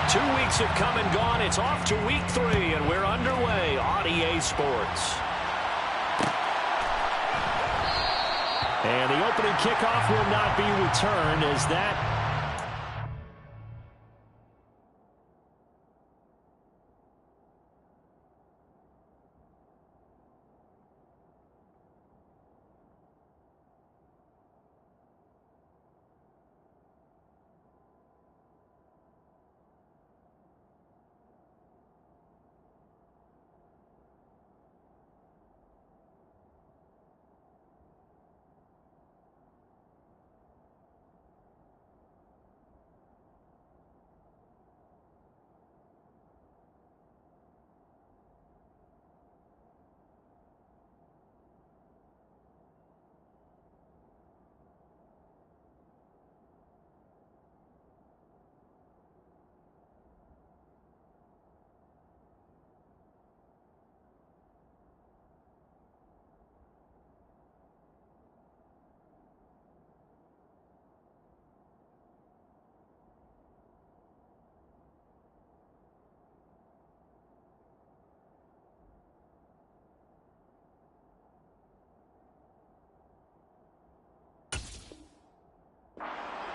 2 weeks have come and gone. It's off to week 3, and we're underway on EA Sports. And the opening kickoff will not be returned as that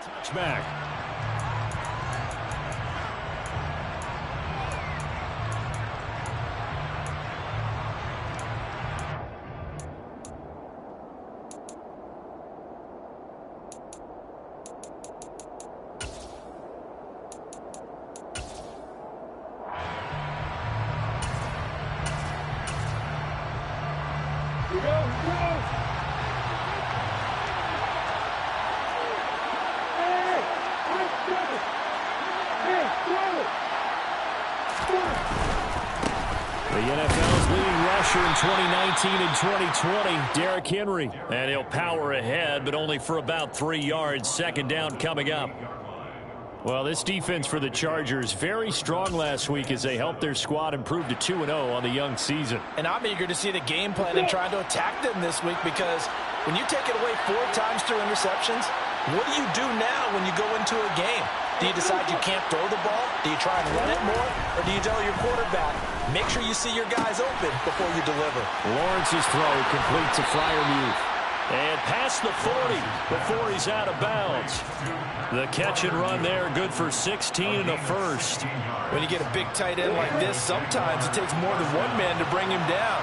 touchback. The NFL's leading rusher in 2019 and 2020, Derrick Henry. And he'll power ahead, but only for about 3 yards. Second down coming up. Well, this defense for the Chargers, very strong last week as they helped their squad improve to 2-0 on the young season. And I'm eager to see the game plan and trying to attack them this week, because when you take it away 4 times through interceptions, what do you do now when you go into a game? Do you decide you can't throw the ball? Do you try and run it more? Or do you tell your quarterback, make sure you see your guys open before you deliver? Lawrence's throw complete to Freiermuth. And past the 40 before he's out of bounds. The catch and run there, good for 16 and a first. When you get a big tight end like this, sometimes it takes more than one man to bring him down.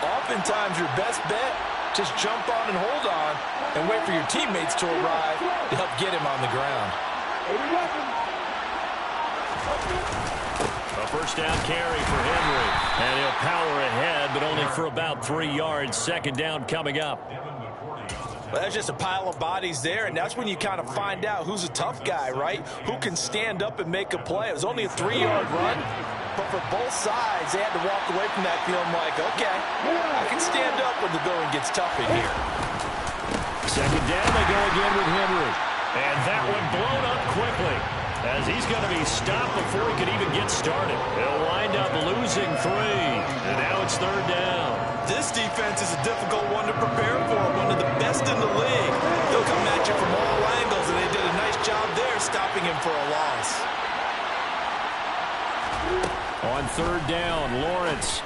Oftentimes your best bet, just jump on and hold on and wait for your teammates to arrive to help get him on the ground. A first down carry for Henry. And he'll power ahead, but only for about 3 yards. Second down coming up. Well, that's just a pile of bodies there, and that's when you kind of find out who's a tough guy, right? Who can stand up and make a play. It was only a 3-yard run, but for both sides, they had to walk away from that feeling like, okay, I can stand up when the going gets tough in here. Second down, they go again with Henry. And that one blown up quickly, as he's going to be stopped before he could even get started. He'll wind up losing 3, and now it's third down. This defense is a difficult one to prepare for, one of the best in the league. They'll come at you from all angles, and they did a nice job there stopping him for a loss. On third down, Lawrence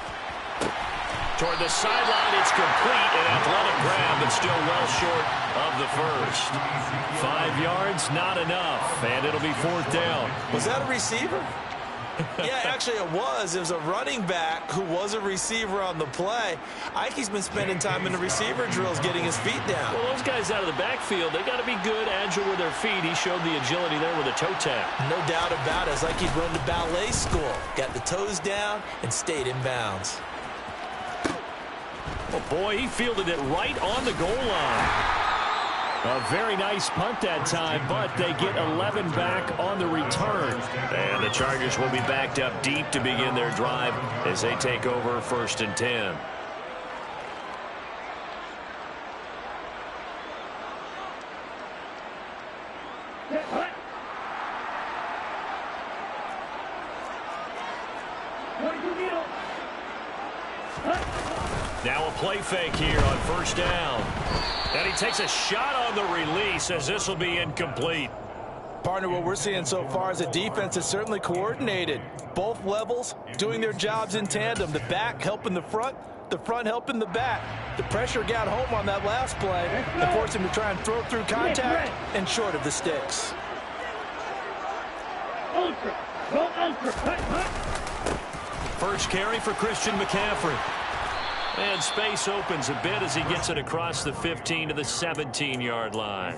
toward the sideline. It's complete, an athletic grab, but still well short of the first. 5 yards, not enough, and it'll be fourth down. Was that a receiver? Yeah, actually it was. It was a running back who was a receiver on the play. Ike's been spending time in the receiver drills getting his feet down. Well, those guys out of the backfield, they got to be good, agile with their feet. He showed the agility there with a toe tap. No doubt about it. It's like he'd run to ballet school. Got the toes down and stayed in bounds. Oh, boy, he fielded it right on the goal line. A very nice punt that time, but they get 11 back on the return. And the Chargers will be backed up deep to begin their drive as they take over first and 10. Now a play fake here on first down. And he takes a shot on the release as this will be incomplete. Partner, what we're seeing so far is the defense is certainly coordinated. Both levels doing their jobs in tandem. The back helping the front helping the back. The pressure got home on that last play and forced him to try and throw through contact and short of the sticks. First carry for Christian McCaffrey. And space opens a bit as he gets it across the 15 to the 17-yard line.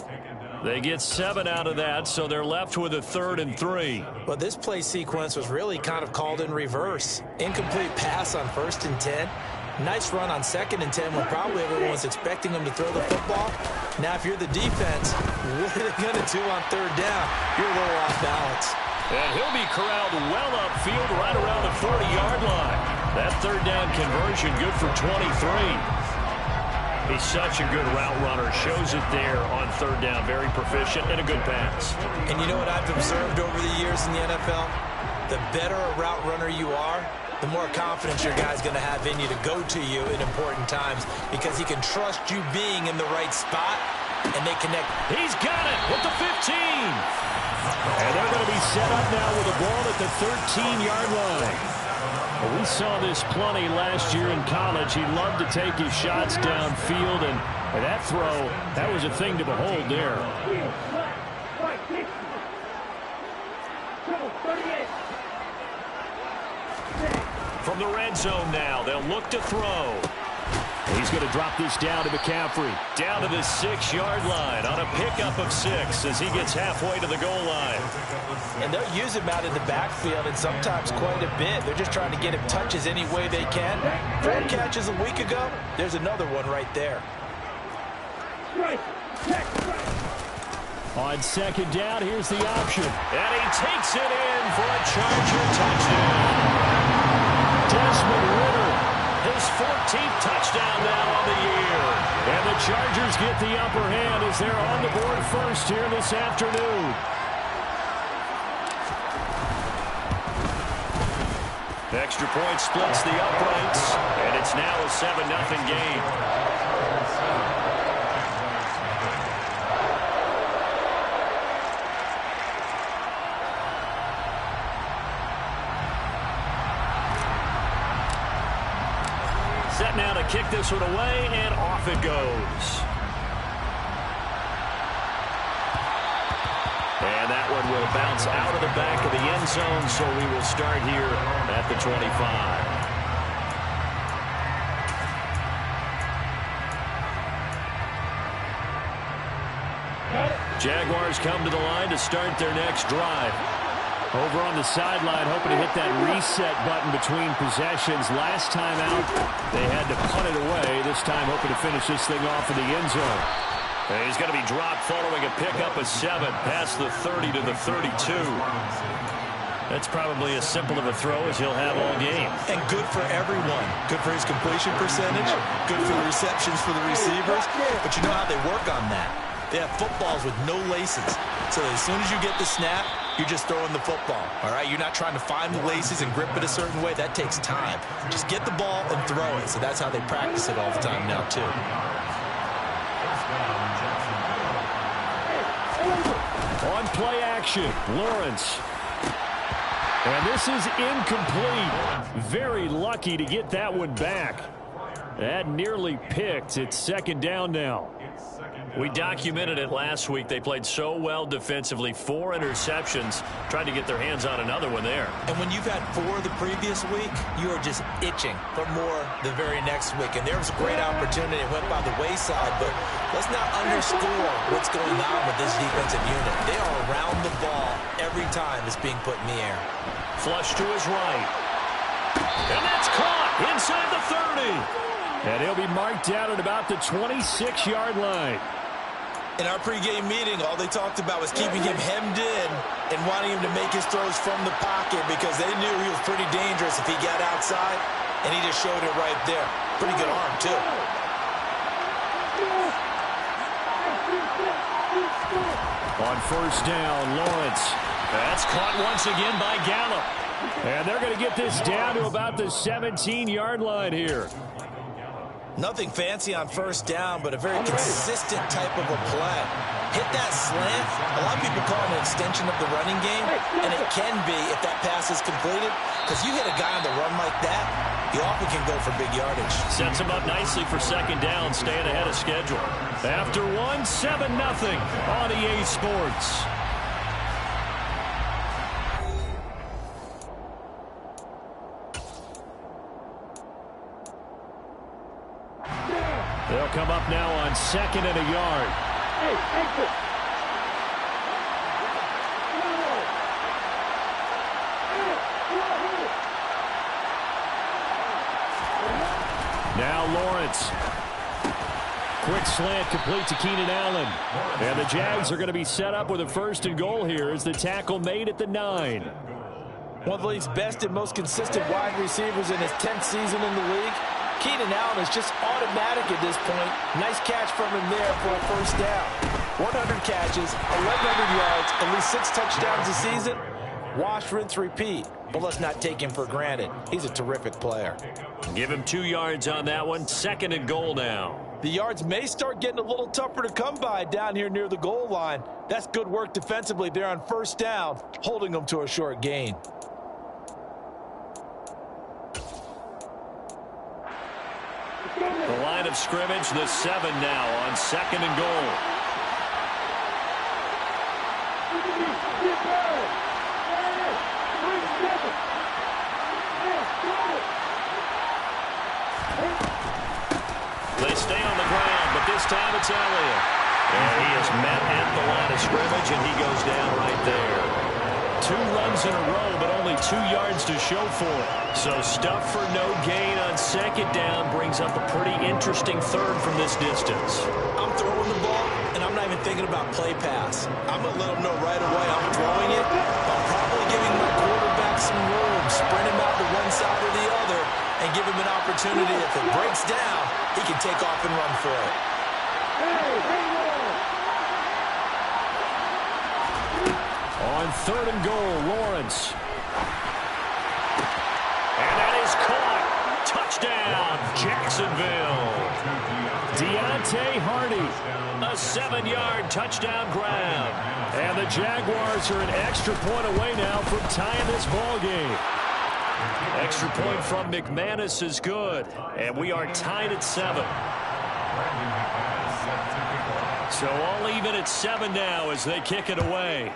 They get 7 out of that, so they're left with a 3rd and 3. Well, this play sequence was really kind of called in reverse. Incomplete pass on 1st and 10. Nice run on 2nd and 10 when probably everyone was expecting him to throw the football. Now, if you're the defense, what are they going to do on 3rd down? You're a little off balance. And he'll be corralled well upfield right around the 40-yard line. That 3rd down conversion good for 23. He's such a good route runner. Shows it there on 3rd down. Very proficient and a good pass. And you know what I've observed over the years in the NFL? The better a route runner you are, the more confidence your guy's going to have in you to go to you in important times because he can trust you being in the right spot, and they connect. He's got it with the 15. And they're going to be set up now with the ball at the 13-yard line. Well, we saw this plenty last year in college. He loved to take his shots downfield, and that throw, that was a thing to behold there. From the red zone now, they'll look to throw. He's going to drop this down to McCaffrey. Down to the 6-yard line on a pickup of 6 as he gets halfway to the goal line. And they'll use him out in the backfield and sometimes quite a bit. They're just trying to get him touches any way they can. 4 catches a week ago. There's another one right there. On 2nd down, here's the option. And he takes it in for a Charger touchdown. Desmond Ridder, his 14th touchdown now on the year. And the Chargers get the upper hand as they're on the board first here this afternoon. Extra point splits the uprights, and it's now a 7-0 game. Set now to kick this one away, and off it goes. And that one will bounce out of the back of the end zone, so we will start here at the 25. Jaguars come to the line to start their next drive. Over on the sideline, hoping to hit that reset button between possessions. Last time out, they had to punt it away. This time, hoping to finish this thing off in the end zone. And he's going to be dropped following a pickup of 7 past the 30 to the 32. That's probably as simple of a throw as he'll have all game. And good for everyone. Good for his completion percentage. Good for the receptions for the receivers. But you know how they work on that. They have footballs with no laces. So as soon as you get the snap, you're just throwing the football. All right? You're not trying to find the laces and grip it a certain way. That takes time. Just get the ball and throw it. So that's how they practice it all the time now, too. On play action, Lawrence. And this is incomplete. Very lucky to get that one back. That nearly picked. It's 2nd down now. We documented it last week. They played so well defensively. 4 interceptions. Tried to get their hands on another one there. And when you've had 4 the previous week, you are just itching for more the very next week. And there was a great opportunity. It went by the wayside, but let's not underscore what's going on with this defensive unit. They are around the ball every time it's being put in the air. Flush to his right. And that's caught inside the 30. And he'll be marked down at about the 26-yard line. In our pregame meeting, all they talked about was keeping him hemmed in and wanting him to make his throws from the pocket because they knew he was pretty dangerous if he got outside, and he just showed it right there. Pretty good arm, too. On 1st down, Lawrence. That's caught once again by Gallup. And they're going to get this down to about the 17-yard line here. Nothing fancy on 1st down, but a very consistent type of a play. Hit With that slant, a lot of people call it an extension of the running game, and it can be if that pass is completed, because you hit a guy on the run like that, he often can go for big yardage. Sets him up nicely for second down, staying ahead of schedule. After one, 7-0 on EA Sports. They'll come up now on 2nd and a yard. Now Lawrence. Quick slant complete to Keenan Allen. And the Jags are going to be set up with a 1st and goal here as the tackle made at the 9. One of the league's best and most consistent wide receivers in his 10th season in the league. Keenan Allen is just automatic at this point. Nice catch from him there for a 1st down. 100 catches, 1,100 yards, at least 6 touchdowns a season. Wash, rinse, repeat. But let's not take him for granted. He's a terrific player. Give him 2 yards on that one. 2nd and goal now. The yards may start getting a little tougher to come by down here near the goal line. That's good work defensively there on 1st down, holding them to a short gain. The line of scrimmage, the 7 now on 2nd and goal. They stay on the ground, but this time it's Elliott. And he is met at the line of scrimmage, and he goes down right there. 2 runs in a row, but only 2 yards to show for it. So stuff for no gain on 2nd down brings up a pretty interesting 3rd from this distance. I'm throwing the ball, and I'm not even thinking about play pass. I'm going to let him know right away I'm throwing it. I'm probably giving my quarterback some room, sprint him out to one side or the other, and give him an opportunity. If it breaks down, he can take off and run for it. On 3rd and goal, Lawrence. And that is caught. Touchdown, Jacksonville. Deontay Hardy, a 7-yard touchdown grab. And the Jaguars are an extra point away now from tying this ball game. Extra point from McManus is good. And we are tied at 7. So all even at 7 now as they kick it away.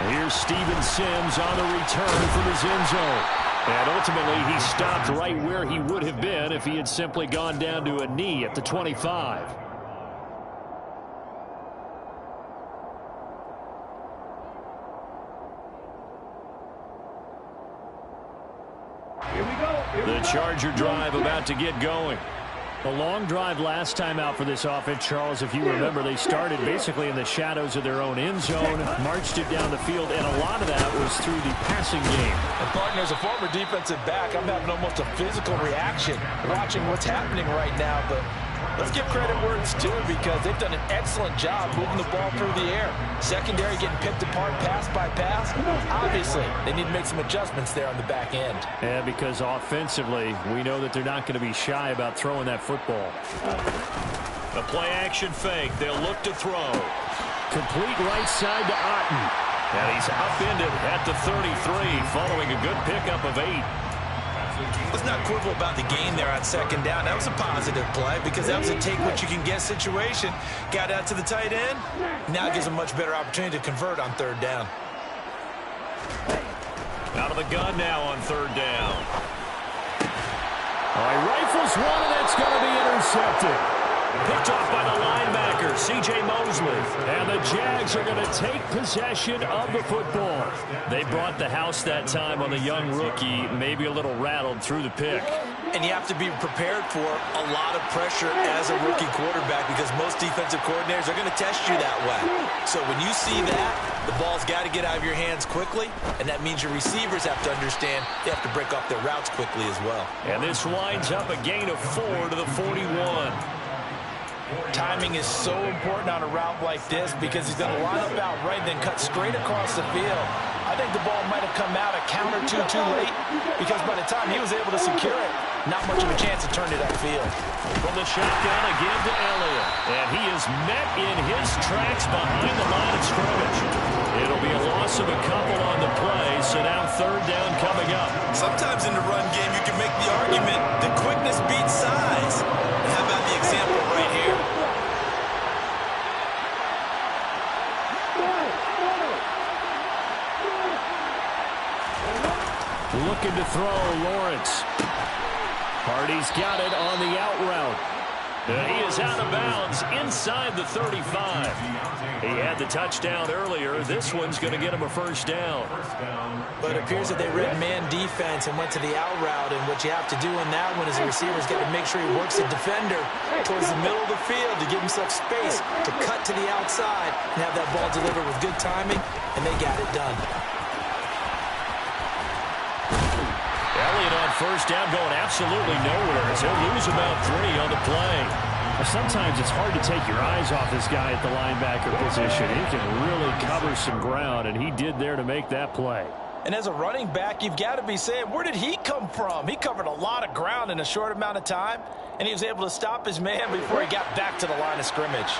Here's Steven Sims on the return from his end zone. And ultimately, he stopped right where he would have been if he had simply gone down to a knee at the 25. Here we go. The Charger drive about to get going. A long drive last time out for this offense, Charles. If you remember, they started basically in the shadows of their own end zone, marched it down the field, and a lot of that was through the passing game. And partner, as a former defensive back, I'm having almost a physical reaction watching what's happening right now. But let's give credit where it's due, because they've done an excellent job moving the ball through the air. Secondary getting picked apart pass by pass. Obviously, they need to make some adjustments there on the back end. And because offensively, we know that they're not going to be shy about throwing that football. A play-action fake. They'll look to throw. Complete right side to Otten. And he's upended at the 33 following a good pickup of 8. Let's not quibble about the gain there on 2nd down. That was a positive play because that was a take-what-you-can-get situation. Got out to the tight end. Now gives a much better opportunity to convert on 3rd down. Out of the gun now on 3rd down. All right, rifles one, and that's going to be intercepted. Picked off by the linebacker, C.J. Mosley. And the Jags are going to take possession of the football. They brought the house that time on the young rookie, maybe a little rattled through the pick. And you have to be prepared for a lot of pressure as a rookie quarterback, because most defensive coordinators are going to test you that way. So when you see that, the ball's got to get out of your hands quickly, and that means your receivers have to understand they have to break off their routes quickly as well. And this winds up a gain of 4 to the 41. Timing is so important on a route like this, because he's going to line up out right, then cut straight across the field. I think the ball might have come out a count or two too late, because by the time he was able to secure it, not much of a chance to turn it upfield. From the shotgun again to Elliott. And he is met in his tracks behind the line of scrimmage. It'll be a loss of a couple on the play, so now third down coming up. Sometimes in the run game, you can make the argument that quickness beats size. And how about the example right here? Looking to throw, Lawrence. Hardy's got it on the out route. And he is out of bounds inside the 35. He had the touchdown earlier. This one's going to get him a first down. But it appears that they read man defense and went to the out route. And what you have to do in that one is the receiver's got to make sure he works the defender towards the middle of the field to give himself space to cut to the outside and have that ball delivered with good timing, and they got it done. Elliott on first down going absolutely nowhere as he'll lose about 3 on the play. Sometimes it's hard to take your eyes off this guy at the linebacker position. He can really cover some ground, and he did there to make that play. And as a running back, you've got to be saying, where did he come from? He covered a lot of ground in a short amount of time, and he was able to stop his man before he got back to the line of scrimmage.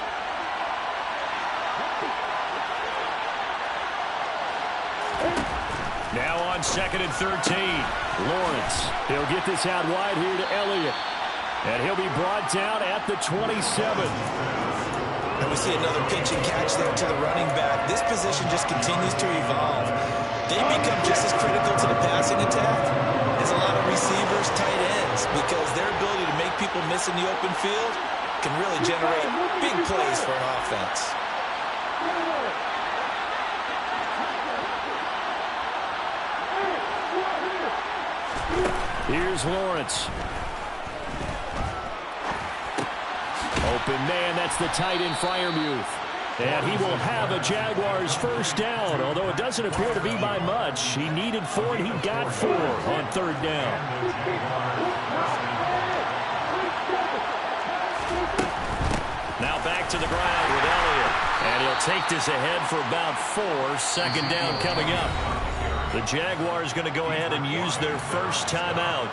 Now on 2nd and 13. Lawrence, he'll get this out wide here to Elliott. And he'll be brought down at the 27. And we see another pitch and catch there to the running back. This position just continues to evolve. They become just as critical to the passing attack as a lot of receivers, tight ends, because their ability to make people miss in the open field can really generate big plays for an offense. Here's Lawrence. Open man, that's the tight end Freiermuth. And he will have a Jaguars first down, although it doesn't appear to be by much. He needed 4, and he got 4 on third down. Now back to the ground with Elliott. And he'll take this ahead for about 4. Second down coming up. The Jaguars going to go ahead and use their first timeout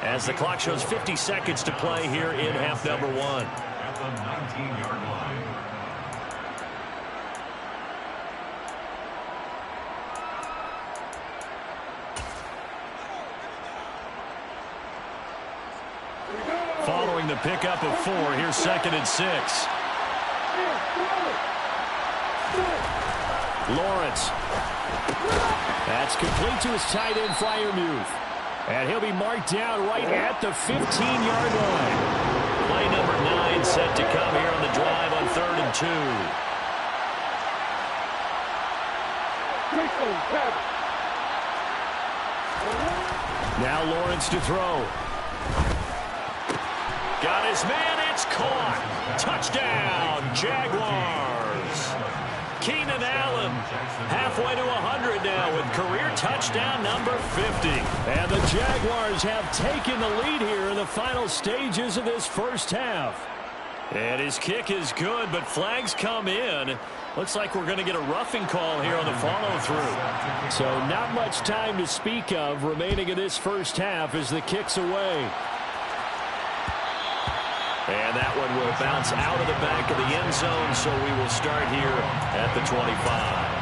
as the clock shows 50 seconds to play here in half number 1. At the 19-yard line. Following the pickup of 4, here's 2nd and 6. Lawrence. That's complete to his tight end, Freiermuth. And he'll be marked down right at the 15-yard line. Play number 9 set to come here on the drive on 3rd and 2. Now Lawrence to throw. Got his man, it's caught. Touchdown, Jaguars. Keenan Allen halfway to 100 now with career touchdown number 50. And the Jaguars have taken the lead here in the final stages of this first half. And his kick is good, but flags come in. Looks like we're going to get a roughing call here on the follow-through. So not much time to speak of remaining in this first half as the kick's away. And that one will bounce out of the back of the end zone, so we will start here at the 25.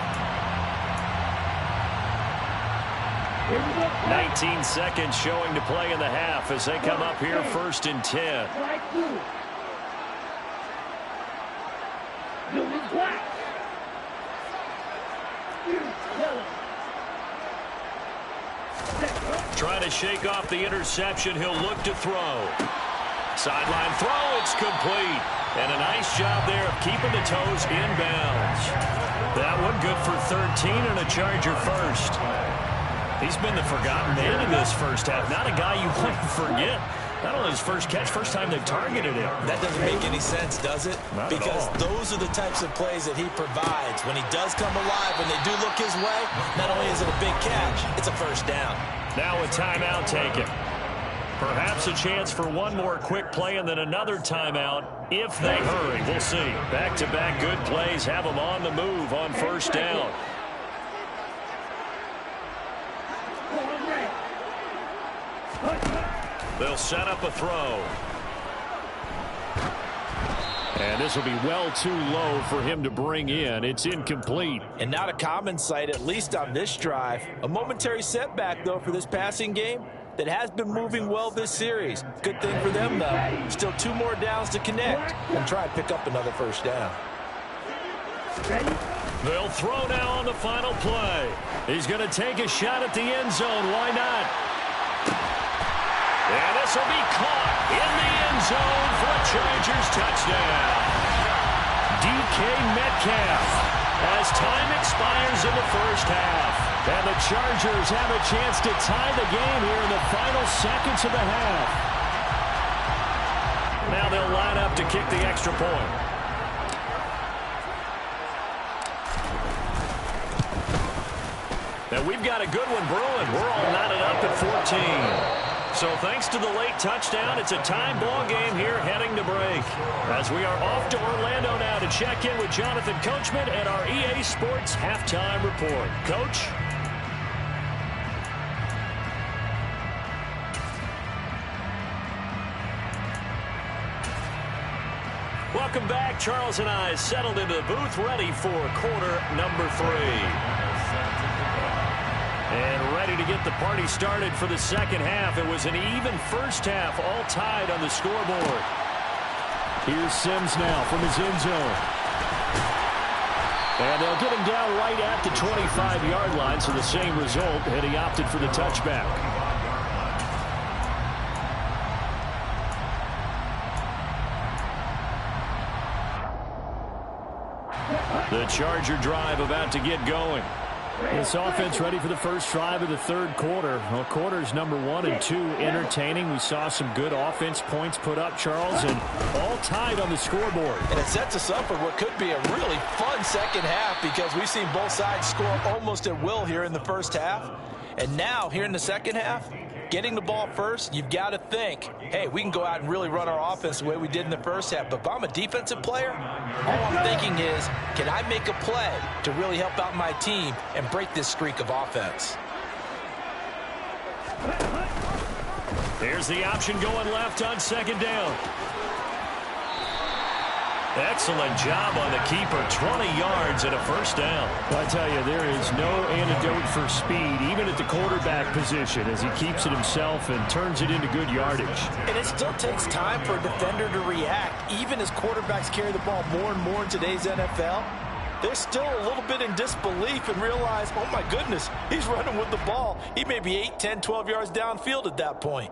19 seconds showing to play in the half as they come up here 1st and 10. Trying to shake off the interception. He'll look to throw. Sideline throw, it's complete. And a nice job there of keeping the toes inbounds. That one good for 13 and a Charger first. He's been the forgotten man in this first half. Not a guy you want to forget. Not only his first catch, first time they've targeted him. That doesn't make any sense, does it? Not at because all. Those are the types of plays that he provides. When he does come alive, when they do look his way, not only is it a big catch, it's a first down. Now a timeout taken. Perhaps a chance for one more quick play and then another timeout if they hurry. We'll see. Back-to-back good plays have them on the move on first down. They'll set up a throw. And this will be well too low for him to bring in. It's incomplete. And not a common sight, at least on this drive. A momentary setback, though, for this passing game that has been moving well this series. Good thing for them, though. Still 2 more downs to connect and try and pick up another first down. They'll throw now on the final play. He's going to take a shot at the end zone. Why not? And this will be caught in the end zone for a Chargers touchdown. DK Metcalf as time expires in the first half. And the Chargers have a chance to tie the game here in the final seconds of the half. Now they'll line up to kick the extra point. And we've got a good one brewing. We're all knotted up at 14. So thanks to the late touchdown, it's a tie ball game here heading to break. As we are off to Orlando now to check in with Jonathan Coachman and our EA Sports Halftime Report. Coach? Welcome back. Charles and I settled into the booth ready for quarter number 3. And ready to get the party started for the second half. It was an even first half, all tied on the scoreboard. Here's Sims now from his end zone. And they'll get him down right at the 25-yard line, so the same result, and he opted for the touchback. The Charger drive about to get going. This offense ready for the first drive of the third quarter. Well, quarters number 1 and 2 entertaining. We saw some good offense points put up, Charles, and all tied on the scoreboard. And it sets us up for what could be a really fun second half because we've seen both sides score almost at will here in the first half. And now, here in the second half, getting the ball first, you've got to think, hey, we can go out and really run our offense the way we did in the first half. But if I'm a defensive player, all I'm thinking is, can I make a play to really help out my team and break this streak of offense? Here's the option going left on second down. Excellent job on the keeper. 20 yards and a first down. I tell you, there is no antidote for speed, even at the quarterback position, as he keeps it himself and turns it into good yardage. And it still takes time for a defender to react. Even as quarterbacks carry the ball more and more in today's NFL, they're still a little bit in disbelief and realize, oh my goodness, he's running with the ball. He may be 8, 10, 12 yards downfield at that point.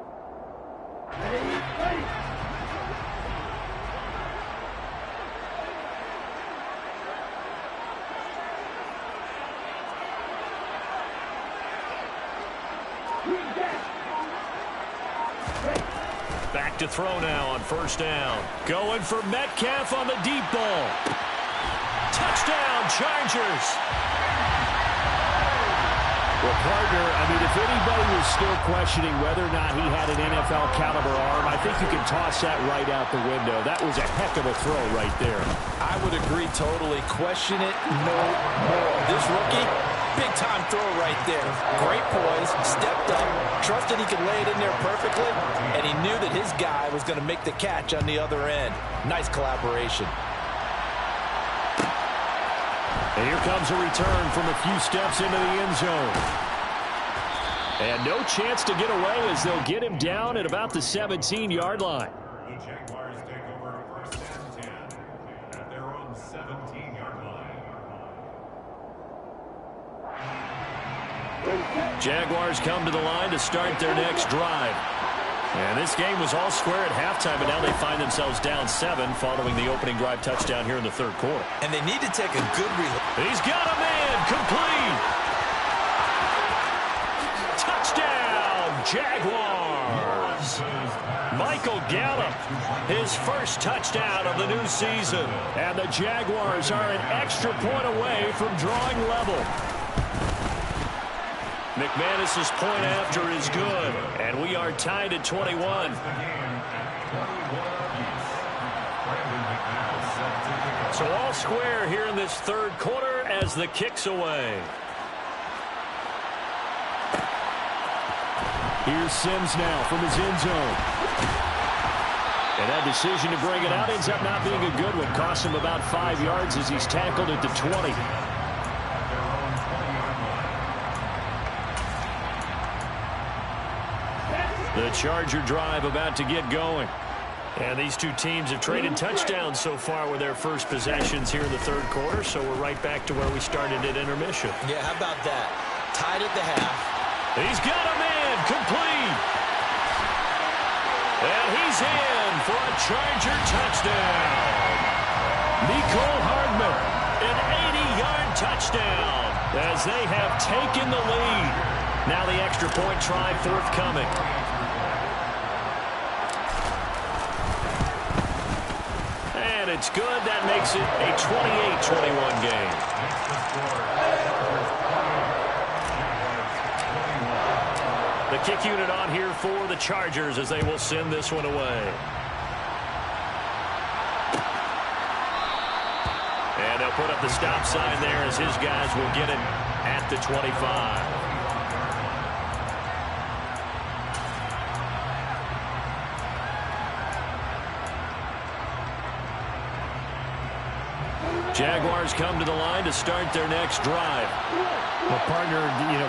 Back to throw now on first down. Going for Metcalf on the deep ball. Touchdown, Chargers. Well, partner, I mean, if anybody was still questioning whether or not he had an NFL caliber arm, I think you can toss that right out the window. That was a heck of a throw right there. I would agree totally. Question it no more. This rookie, big time throw right there. Great poise, stepped up, trusted he could lay it in there perfectly, and he knew that his guy was going to make the catch on the other end. Nice collaboration. And here comes a return from a few steps into the end zone. And no chance to get away as they'll get him down at about the 17-yard line. The Jaguars take over first and 10 at their own 17-yard line. Jaguars come to the line to start their next drive. And this game was all square at halftime, but now they find themselves down 7 following the opening drive touchdown here in the third quarter. And they need to take a good He's got a man, complete. Touchdown, Jaguars. Michael Gallup, his first touchdown of the new season. And the Jaguars are an extra point away from drawing level. McManus's point after is good, and we are tied at 21. So all square here in this third quarter as the kick's away. Here's Sims now from his end zone. And that decision to bring it out ends up not being a good one. Costs him about 5 yards as he's tackled at the 20. The Charger drive about to get going. And these two teams have traded touchdowns so far with their first possessions here in the third quarter, so we're right back to where we started at intermission. Yeah, how about that? Tied at the half. He's got a man, complete. And he's in for a Charger touchdown. Nicole Hardman, an 80-yard touchdown as they have taken the lead. Now the extra point try forthcoming. And it's good. That makes it a 28-21 game. The kick unit on here for the Chargers as they will send this one away. And they'll put up the stop sign there as his guys will get it at the 25. Jaguars come to the line to start their next drive. Well, partner,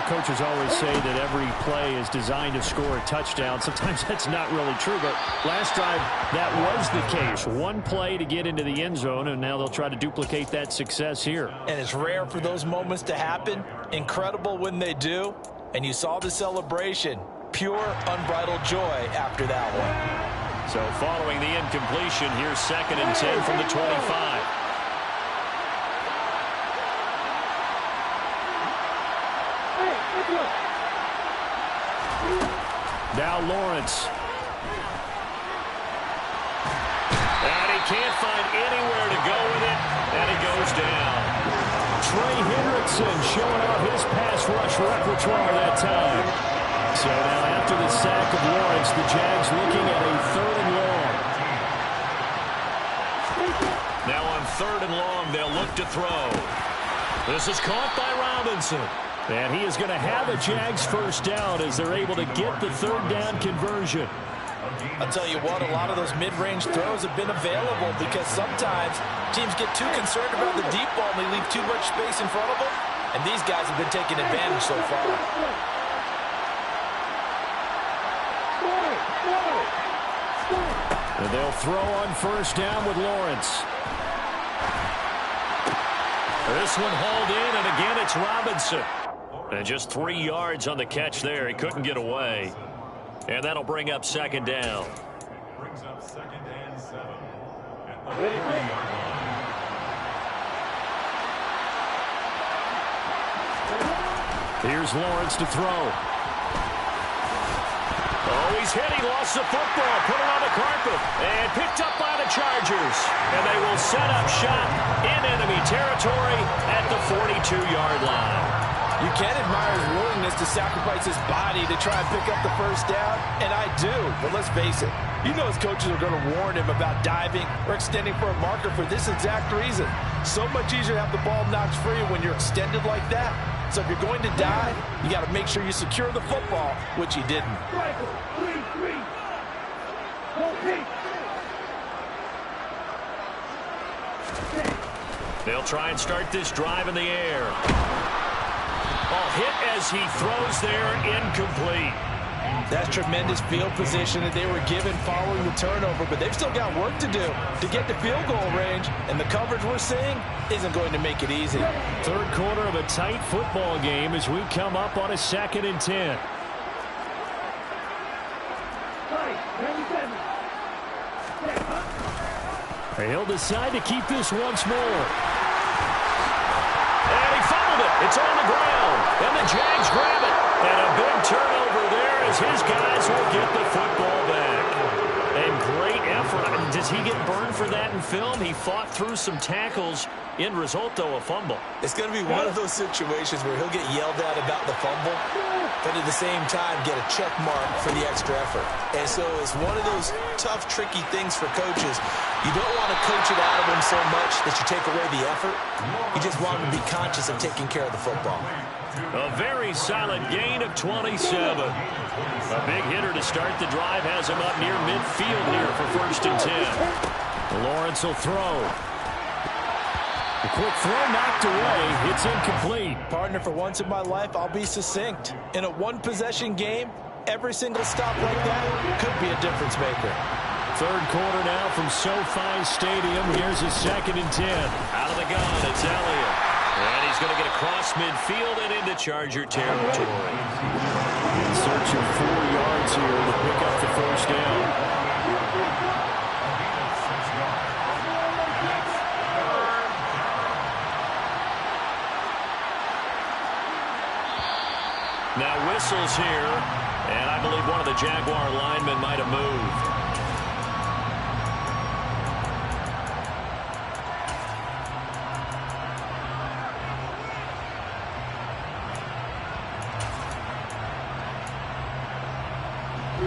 coaches always say that every play is designed to score a touchdown. Sometimes that's not really true, but last drive, that was the case. One play to get into the end zone, and now they'll try to duplicate that success here. And it's rare for those moments to happen. Incredible when they do. And you saw the celebration. Pure, unbridled joy after that one. So following the incompletion, here's 2nd and 10 from the 25. Now Lawrence. And he can't find anywhere to go with it, and it goes down. Trey Hendrickson showing off his pass rush repertoire that time. So now after the sack of Lawrence, the Jags looking at a 3rd and long. Now on 3rd and long, they'll look to throw. This is caught by Robinson. And he is going to have a Jags first down as they're able to get the 3rd down conversion. I'll tell you what, a lot of those mid-range throws have been available because sometimes teams get too concerned about the deep ball and they leave too much space in front of them. And these guys have been taking advantage so far. And they'll throw on 1st down with Lawrence. This one hauled in, and again it's Robinson. And just 3 yards on the catch there. He couldn't get away. And that'll bring up 2nd down. Brings up 2nd and 7 at the 3-yard line. Here's Lawrence to throw. Oh, he's hit. He lost the football. Put it on the carpet. And picked up by the Chargers. And they will set up shop in enemy territory at the 42-yard line. You can admire his willingness to sacrifice his body to try and pick up the first down, and I do. But let's face it, you know his coaches are going to warn him about diving or extending for a marker for this exact reason. So much easier to have the ball knocked free when you're extended like that. So if you're going to dive, you got to make sure you secure the football, which he didn't. They'll try and start this drive in the air. Hit as he throws there, incomplete. That's tremendous field position that they were given following the turnover, but they've still got work to do to get to field goal range, and the coverage we're seeing isn't going to make it easy. 3rd quarter of a tight football game as we come up on a 2nd and 10. He'll decide to keep this once more. It's on the ground, and the Jags grab it. And a big turnover there as his guys will get the football back. And great effort. Does he get burned for that in film? He fought through some tackles, End result, though, a fumble. It's going to be one of those situations where he'll get yelled at about the fumble, but at the same time get a check mark for the extra effort. And so it's one of those tough, tricky things for coaches. You don't want to coach it out of them so much that you take away the effort. You just want them to be conscious of taking care of the football. A very solid gain of 27. A big hitter to start the drive has him up near midfield here for 1st and 10. Lawrence will throw. A quick throw knocked away. It's incomplete. Partner, for once in my life, I'll be succinct. In a one-possession game, every single stop like that could be a difference maker. 3rd quarter now from SoFi Stadium. Here's a 2nd and 10. Out of the gun, it's Elliott. And he's going to get across midfield and into Charger territory. In search of 4 yards here to pick up the 1st down. Now whistles here, and I believe one of the Jaguar linemen might have moved.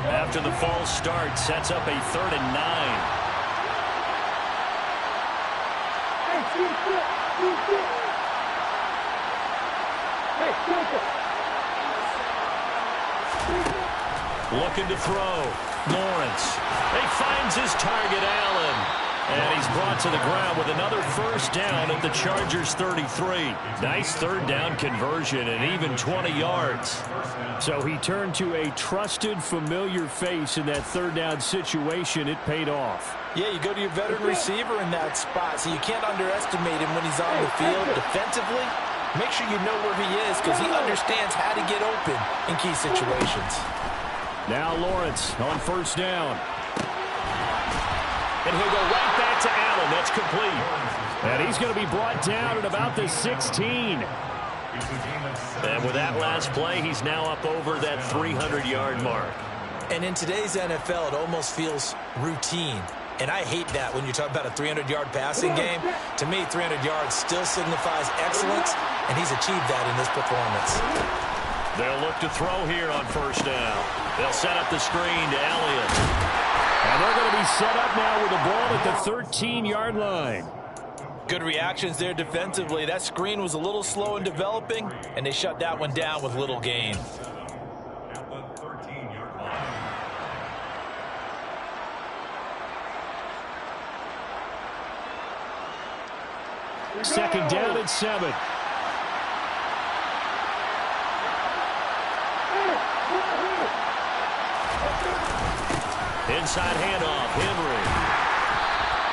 After the false start, sets up a 3rd and 9. Looking to throw. Lawrence. He finds his target, Allen. And he's brought to the ground with another 1st down at the Chargers 33. Nice 3rd down conversion and even 20 yards. So he turned to a trusted, familiar face in that 3rd down situation. It paid off. Yeah, you go to your veteran receiver in that spot, so you can't underestimate him when he's on the field defensively. Make sure you know where he is because he understands how to get open in key situations. Now Lawrence on 1st down. And he'll go right back to Allen. That's complete. And he's going to be brought down at about the 16. And with that last play, he's now up over that 300-yard mark. And in today's NFL, it almost feels routine. And I hate that when you talk about a 300-yard passing game. To me, 300 yards still signifies excellence, and he's achieved that in this performance. They'll look to throw here on 1st down. They'll set up the screen to Elliott. And they're going to be set up now with the ball at the 13-yard line. Good reactions there defensively. That screen was a little slow in developing, and they shut that one down with little gain. At the 13-yard line. 2nd down and 7. Inside handoff, Henry.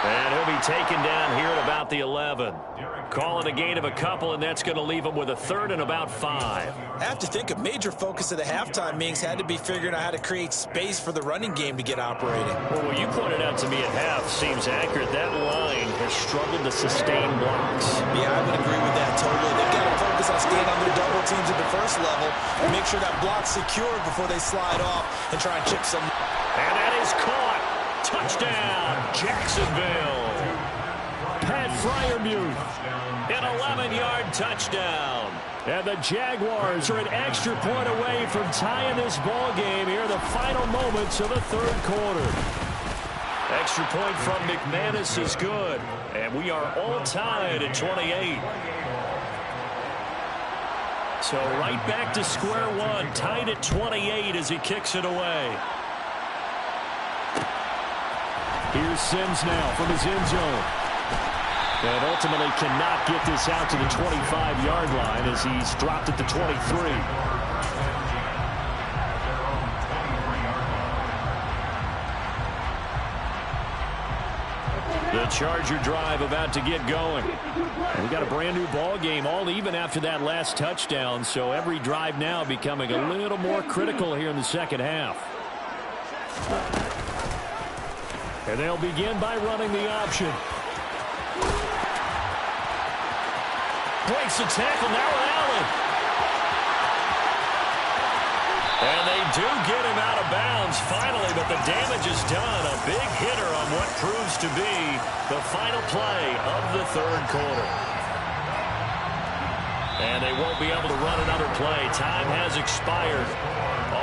And he'll be taken down here at about the 11. Calling a gain of a couple, and that's going to leave him with a 3rd and about 5. I have to think a major focus of the halftime meetings had to be figuring out how to create space for the running game to get operating. Well, what you pointed out to me at half seems accurate. That line has struggled to sustain blocks. Yeah, I would agree with that totally. They've got to focus on staying on their double teams at the 1st level and make sure that block's secured before they slide off and try and chip some. And that is caught. Touchdown, Jacksonville. Pat Freiermuth. An 11-yard touchdown. And the Jaguars are an extra point away from tying this ball game here in the final moments of the 3rd quarter. Extra point from McManus is good. And we are all tied at 28. So right back to square one, tied at 28 as he kicks it away. Here's Sims now from his end zone. And ultimately cannot get this out to the 25-yard line as he's dropped at the 23. The Charger drive about to get going. We got a brand new ball game, all even after that last touchdown. So every drive now becoming a little more critical here in the 2nd half. And they'll begin by running the option. Breaks the tackle, now Allen. And they do get him out of bounds. downs finally, but the damage is done. A big hitter on what proves to be the final play of the third quarter. And they won't be able to run another play. Time has expired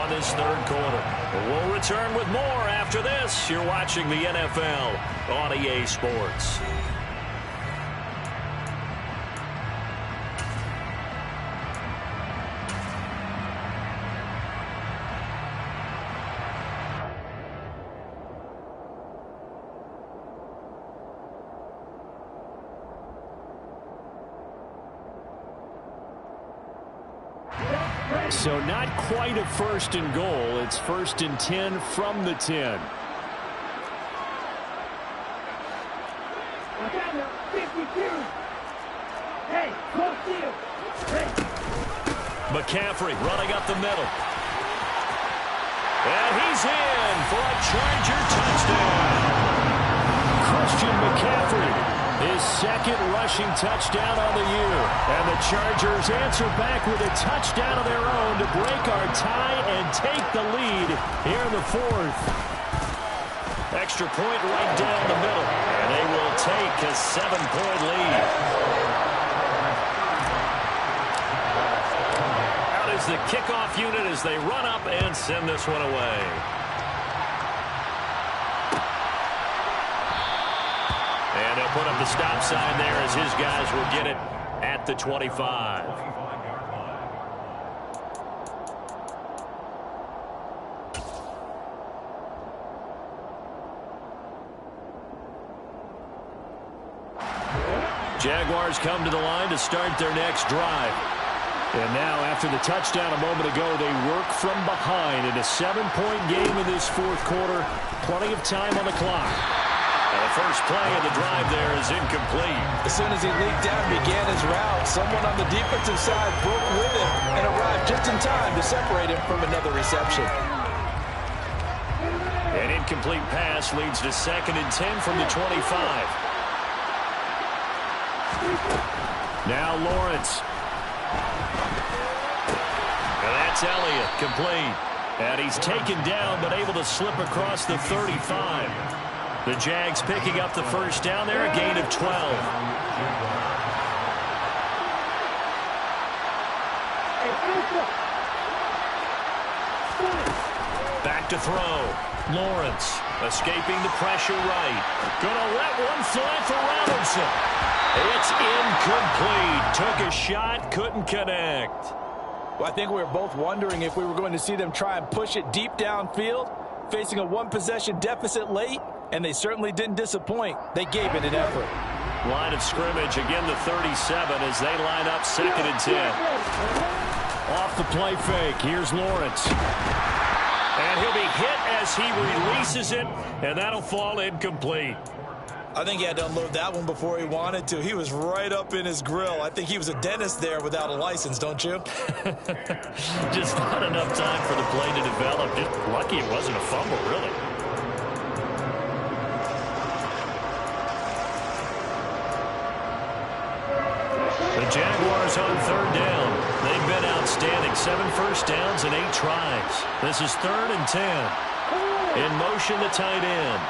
on this third quarter. But we'll return with more after this. You're watching the NFL on EA Sports. So not quite a first and goal. It's 1st and 10 from the 10. McCaffrey running up the middle. And he's in for a Charger touchdown. Christian McCaffrey. His second rushing touchdown on the year. And the Chargers answer back with a touchdown of their own to break our tie and take the lead here in the fourth. Extra point right down the middle. And they will take a 7-point lead. Out is the kickoff unit as they run up and send this one away. And they'll put up the stop sign there as his guys will get it at the 25. Jaguars come to the line to start their next drive. And now, after the touchdown a moment ago, they work from behind in a 7-point game in this fourth quarter. Plenty of time on the clock. And the first play of the drive there is incomplete. As soon as he leaked down and began his route, someone on the defensive side broke with him and arrived just in time to separate him from another reception. An incomplete pass leads to 2nd and 10 from the 25. Now Lawrence. And that's Elliott, complete. And he's taken down but able to slip across the 35. The Jags picking up the first down there, a gain of 12. Back to throw. Lawrence escaping the pressure right. Gonna let one fly for Robinson. It's incomplete. Took a shot, couldn't connect. Well, I think we were both wondering if we were going to see them try and push it deep downfield, facing a one-possession deficit late. And they certainly didn't disappoint. They gave it an effort. Line of scrimmage, again the 37 as they line up 2nd and 10. Off the play fake, here's Lawrence. And he'll be hit as he releases it, and that'll fall incomplete. I think he had to unload that one before he wanted to. He was right up in his grill. I think he was a dentist there without a license, don't you? Just not enough time for the play to develop. Just lucky it wasn't a fumble, really. The Jaguars on 3rd down. They've been outstanding. 7 first downs and 8 tries. This is 3rd and 10. In motion, the tight end.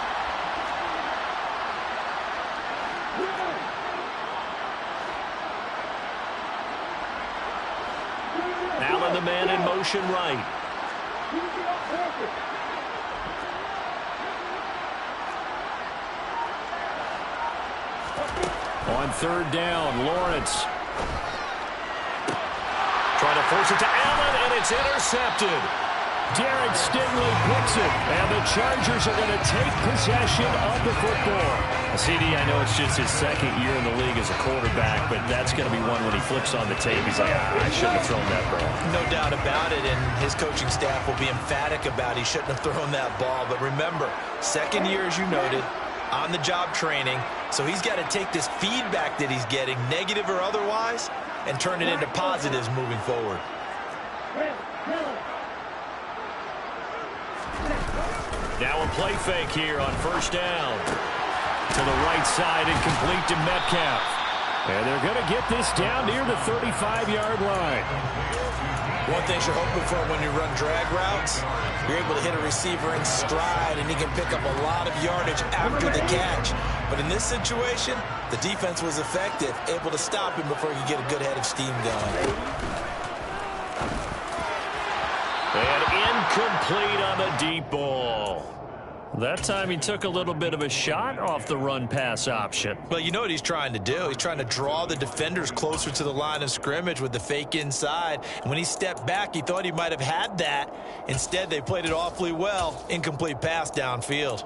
Allen, the man in motion right. On 3rd down, Lawrence. Trying to force it to Allen, and it's intercepted. Derek Stingley picks it, and the Chargers are going to take possession of the football. CD, I know it's just his 2nd year in the league as a quarterback, but that's going to be one when he flips on the tape. He's like, I shouldn't have thrown that ball. No doubt about it, and his coaching staff will be emphatic about he shouldn't have thrown that ball. But remember, 2nd year, as you noted, on-the-job training, so he's got to take this feedback that he's getting, negative or otherwise, and turn it into positives moving forward. Now a play fake here on 1st down. To the right side and complete to Metcalf. And they're going to get this down near the 35-yard line. One thing you're hoping for when you run drag routes, you're able to hit a receiver in stride, and he can pick up a lot of yardage after the catch. But in this situation, the defense was effective, able to stop him before he could get a good head of steam going. And incomplete on the deep ball. That time he took a little bit of a shot off the run-pass option. Well, you know what he's trying to do? He's trying to draw the defenders closer to the line of scrimmage with the fake inside. And when he stepped back, he thought he might have had that. Instead, they played it awfully well. Incomplete pass downfield.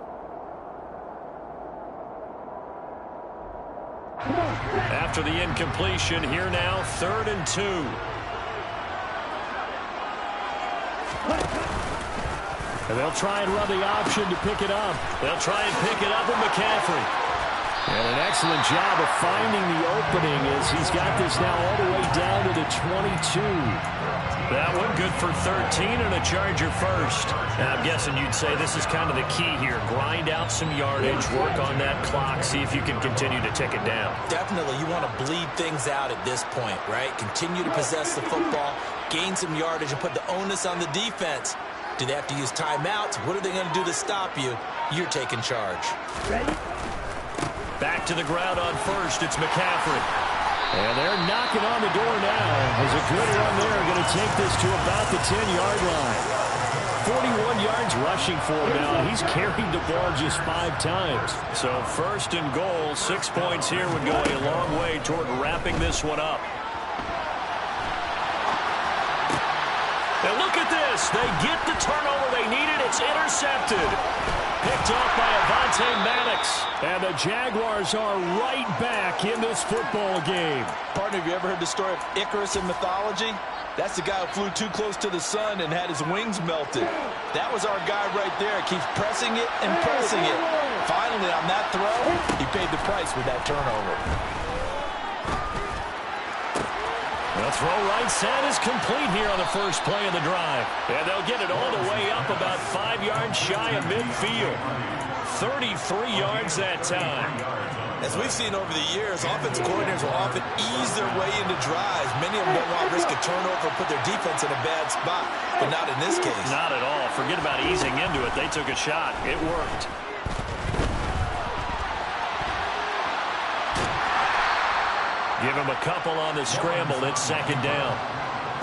After the incompletion, here now, 3rd and 2. And they'll try and run the option to pick it up. They'll try and pick it up with McCaffrey. And an excellent job of finding the opening as he's got this now all the way down to the 22. That one good for 13 and a Charger first. And I'm guessing you'd say this is kind of the key here. Grind out some yardage, work on that clock, see if you can continue to tick it down. Definitely, you want to bleed things out at this point, right? Continue to possess the football, gain some yardage, and put the onus on the defense. Do they have to use timeouts? What are they going to do to stop you? You're taking charge. Ready? Back to the ground on first. It's McCaffrey. And they're knocking on the door now. As a good run there, going to take this to about the 10-yard line. 41 yards rushing for him now. He's carried the ball just 5 times. So 1st and goal, 6 points here would go a long way toward wrapping this one up. And look at this. They get the turnover they needed. It's intercepted. Picked off by Avonte Maddox. And the Jaguars are right back in this football game. Partner, have you ever heard the story of Icarus in mythology? That's the guy who flew too close to the sun and had his wings melted. That was our guy right there. Keeps pressing it and pressing it. Finally, on that throw, he paid the price with that turnover. The throw right side is complete here on the first play of the drive. And they'll get it all the way up about 5 yards shy of midfield. 33 yards that time. As we've seen over the years, offensive coordinators will often ease their way into drives. Many of them don't want to risk a turnover or put their defense in a bad spot, but not in this case. Not at all. Forget about easing into it. They took a shot. It worked. Give him a couple on the scramble. It's 2nd down.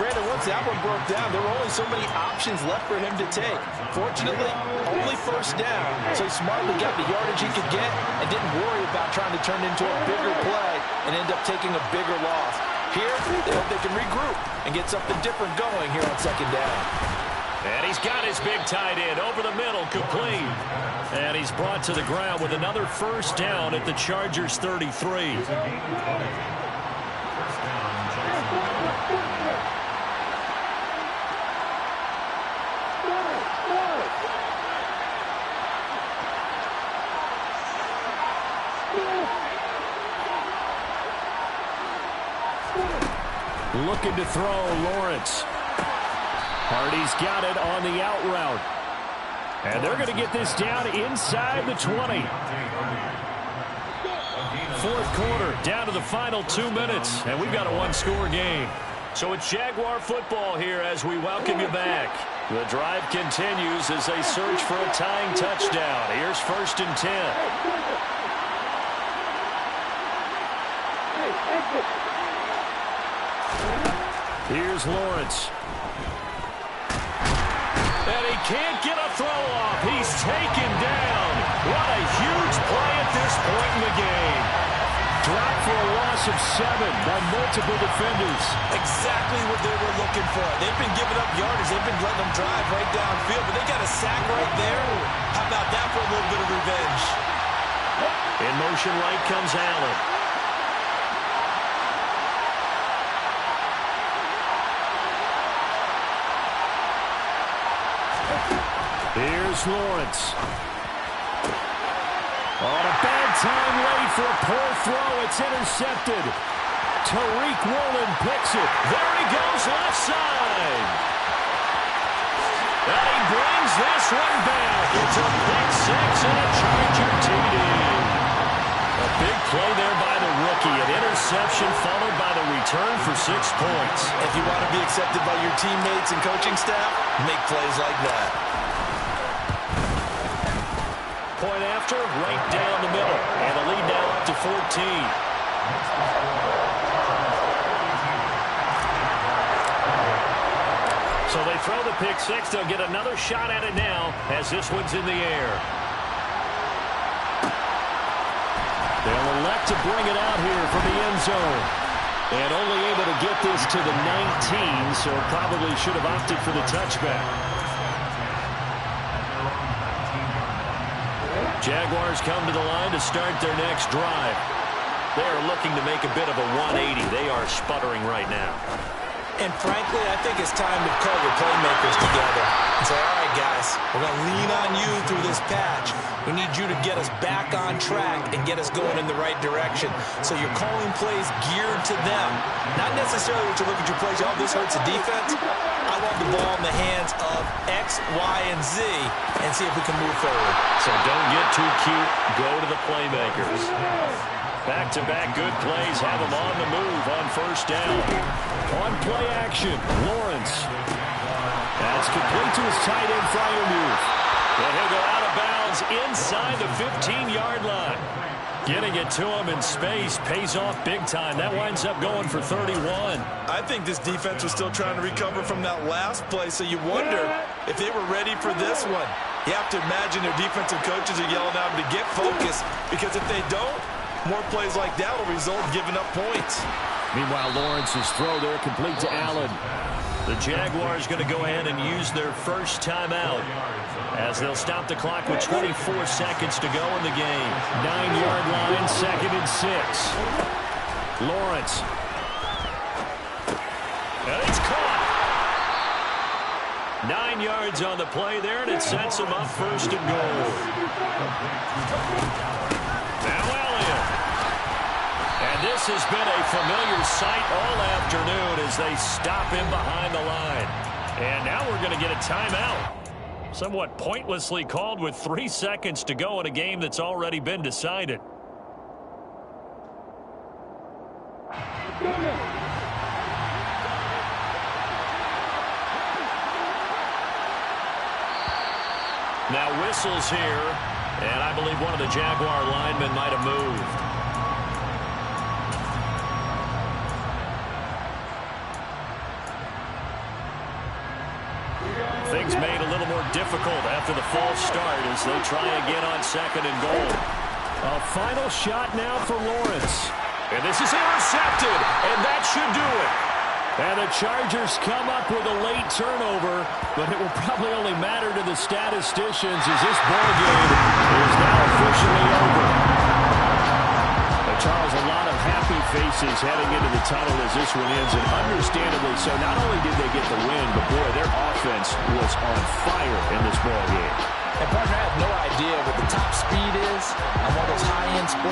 Brandon, once that one broke down, there were only so many options left for him to take. Fortunately, only 1st down, so he smartly got the yardage he could get and didn't worry about trying to turn into a bigger play and end up taking a bigger loss. Here, they hope they can regroup and get something different going here on 2nd down. And he's got his big tight end over the middle, complete. And he's brought to the ground with another 1st down at the Chargers' 33. Looking to throw, Lawrence. Hardy's got it on the out route. And they're going to get this down inside the 20. 4th quarter, down to the final 2 minutes, and we've got a 1-score game. So it's Jaguar football here as we welcome you back. The drive continues as they search for a tying touchdown. Here's 1st and 10. Here's Lawrence. And he can't get a throw off. He's taken down. What a huge play at this point in the game. Dropped for a loss of 7 by multiple defenders. Exactly what they were looking for. They've been giving up yardage. They've been letting them drive right downfield, but they got a sack right there. How about that for a little bit of revenge? In motion right comes Allen. Here's Lawrence. On a bad time late for a poor throw. It's intercepted. Tariq Woolen picks it. There he goes left side. And he brings this one back. It's a pick 6 and a Charger TD. A big play there by the rookie. An interception followed by the return for 6 points. If you want to be accepted by your teammates and coaching staff, make plays like that. Point after, right down the middle. And a lead now up to 14. So they throw the pick six. They'll get another shot at it now as this one's in the air. They'll elect to bring it out here from the end zone. And only able to get this to the 19, so probably should have opted for the touchback. Jaguars come to the line to start their next drive. They are looking to make a bit of a 180. They are sputtering right now. And frankly, I think it's time to call your playmakers together and say, all right, guys, we're going to lean on you through this patch. We need you to get us back on track and get us going in the right direction. So you're calling plays geared to them. Not necessarily what you look at your plays, oh, this hurts the defense. I want the ball in the hands of X, Y, and Z and see if we can move forward. So don't get too cute. Go to the playmakers. Back-to-back good plays have him on the move on first down. On play action, Lawrence. That's complete to his tight end, Freiermuth. And he'll go out of bounds inside the 15-yard line. Getting it to him in space pays off big time. That winds up going for 31. I think this defense was still trying to recover from that last play, so you wonder if they were ready for this one. You have to imagine their defensive coaches are yelling at them to get focused, because if they don't, more plays like that will result in giving up points. Meanwhile, Lawrence's throw there complete to Allen. The Jaguars going to go ahead and use their first timeout as they'll stop the clock with 24 seconds to go in the game. 9-yard line, 2nd and 6. Lawrence. And it's caught. 9 yards on the play there, and it sets him up 1st and goal. Now Elliott. And this has been a familiar sight all afternoon as they stop him behind the line. And now we're going to get a timeout. Somewhat pointlessly called with 3 seconds to go in a game that's already been decided. Now whistles here, and I believe one of the Jaguar linemen might have moved. Things made a little more difficult after the false start as they try again on 2nd and goal. A final shot now for Lawrence. And this is intercepted, and that should do it. And the Chargers come up with a late turnover, but it will probably only matter to the statisticians as this ball game is now officially over. Charles, a lot of happy faces heading into the tunnel as this one ends, and understandably so. Not only did they get the win, but boy, their offense was on fire in this ball game. And partner, I have no idea what the top speed is on one of those high-end sports.